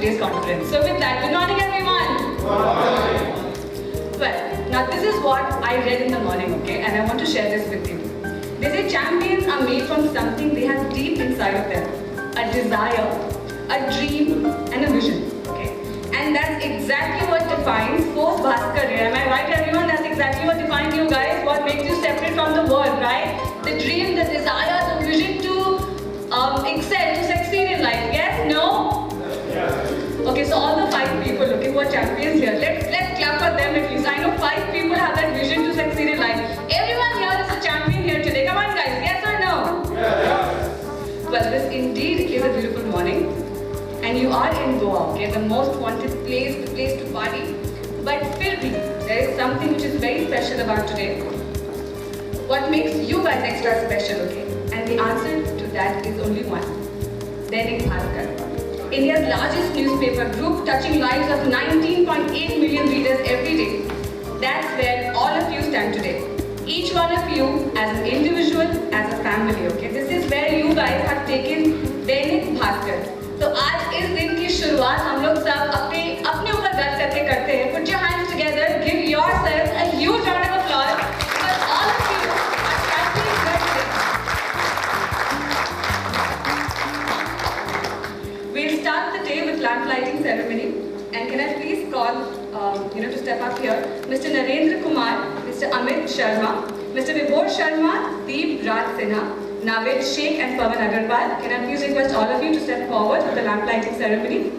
today's conference. So with that, good morning everyone. Well, now this is what I read in the morning, okay, and I want to share this with you. They say champions are made from something they have deep inside of them. A desire, a dream, and a vision, okay. And that's exactly what defines Force Bhaskar here. Am I right everyone? That's exactly what defines you guys. What makes you separate from the world, right? The dream, the desire, the vision to excel, to succeed in life. Yes? No? Yeah. Okay, so all the 5 people looking for champions here. Let's clap for them at least. I know 5 people have that vision to succeed in life. Everyone here is a champion here today. Come on guys, yes or no? Yeah. Well, this indeed is a beautiful morning. And you are in Goa, okay? The most wanted place, the place to party. But still, there is something which is very special about today. What makes you guys extra special, okay? And the answer to that is only one. Dainik Bhaskar. India's largest newspaper group, touching lives of 19.8 million readers every day. That's where all of you stand today. Each one of you as an individual, as a family, okay? This is where you guys have taken Dainik Bhaskar. तो आज इस दिन की शुरुआत हम लोग सब अपने ऊपर गर्व करके करते हैं. Put your hands together, give yourself a huge round of applause because all of you are champions today. We'll start the day with lamp lighting ceremony, and can I please call, to step up here, Mr. Narendra Kumar, Mr. Amit Sharma, Mr. Vibhor Sharma, Deep Raj Sinha, Navid Sheikh and Pawan Agarwal. Can I please request all of you to step forward for the lamp lighting ceremony?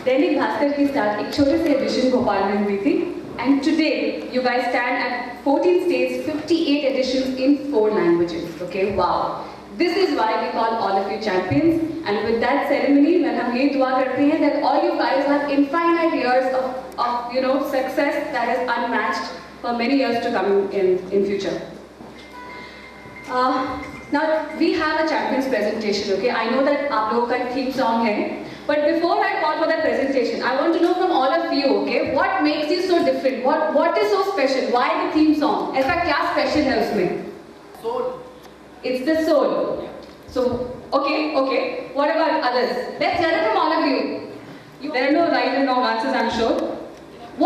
Dainik Bhaskar की start एक छोटे से addition Bhopal में हुई थी, and today you guys stand at 14 states, 58 editions in 4 languages. Okay, wow. This is why we call all of you champions. And with that ceremony, when हम ये दुआ करते हैं that all you guys have infinite years of success that is unmatched for many years to come in future. Now we have a champions presentation. Okay, I know that आप लोगों का theme song है. But before I call for that presentation, I want to know from all of you, okay, what makes you so different? What is so special? Why the theme song? ऐसा क्या special है उसमें? Soul. It's the soul. So, okay. What about others? Let's hear it from all of you. There are no right and wrong answers, I'm sure.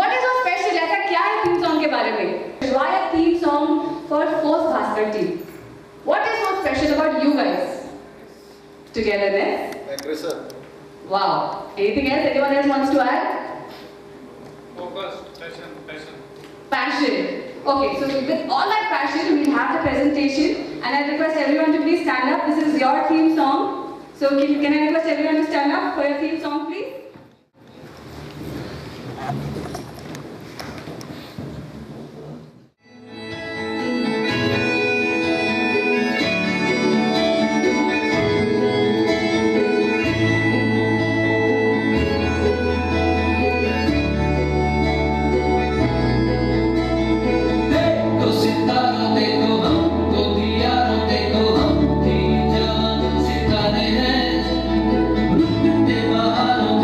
What is so special? ऐसा क्या है theme song के बारे में? Why a theme song for Force Bhaskar team? What is so special about you guys? Togetherness. Aggressor. Wow. Anything else? Anyone else wants to add? Focus, passion. Passion. Okay, so with all that passion, we have the presentation, and I request everyone to please stand up. This is your theme song. So can I request everyone to stand up for your theme song, please? सितारे हैं रुकते बहारों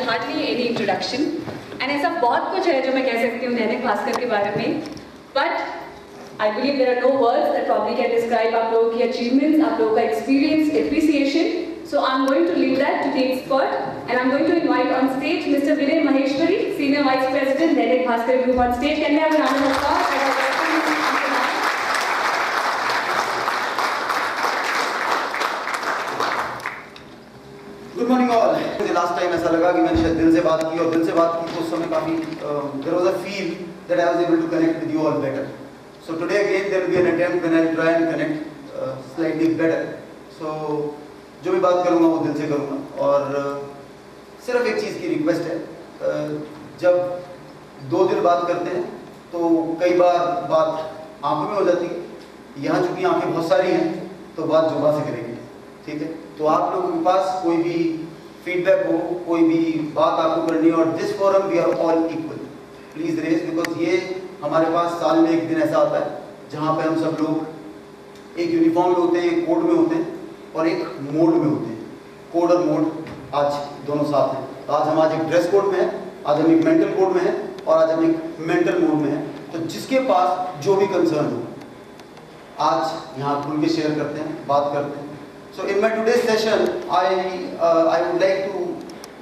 hardly any introduction. And ऐसा बहुत कुछ है जो मैं कह सकती हूँ दैनिक भास्कर के बारे में. But I believe there are no words that probably can describe आप लोगों की achievements, आप लोगों का experience, appreciation. So I'm going to leave that to the expert, and I'm going to invite on stage Mr. Vinay Maheshwari, Senior Vice President, Dainik Bhaskar Group on stage. Can we have a round of applause? Good morning all. मुझे last time ऐसा लगा कि मैंने शायद दिल से बात की, और दिल से बात की तो उस समय काफ़ी there was a feel that I was able to connect with you all better. So today again there will be an attempt when I try and connect slightly better. So जो भी बात करूँगा वो दिल से करूँगा, और सिर्फ एक चीज़ की रिक्वेस्ट है. जब दो दिल बात करते हैं तो कई बार बात आंखों में हो जाती है. यहाँ चूँकि आंखें बहुत सारी हैं तो बात जुबान से करेंगे, ठीक है. तो आप लोगों के पास कोई भी फीडबैक हो, कोई भी बात आपको करनी हो, और this forum we are all equal, please raise, because ये हमारे पास साल में एक दिन ऐसा आता है जहाँ पे हम सब लोग एक यूनिफॉर्म में होते हैं, एक कोड में होते हैं और एक मोड में होते हैं. कोड और मोड आज दोनों साथ हैं. तो आज एक ड्रेस कोड में है, आज हम एक मेंटल कोड में हैं, और आज हम एक मेंटल मोड में हैं. तो जिसके पास जो भी कंसर्न हो आज यहाँ खुल के शेयर करते हैं, बात करते हैं. So in my today's session, I would like to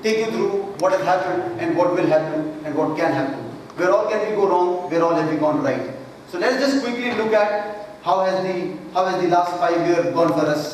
take you through what has happened and what will happen and what can happen. Where all can we go wrong, where all have we gone right. So let's just quickly look at how has the last 5 years gone for us.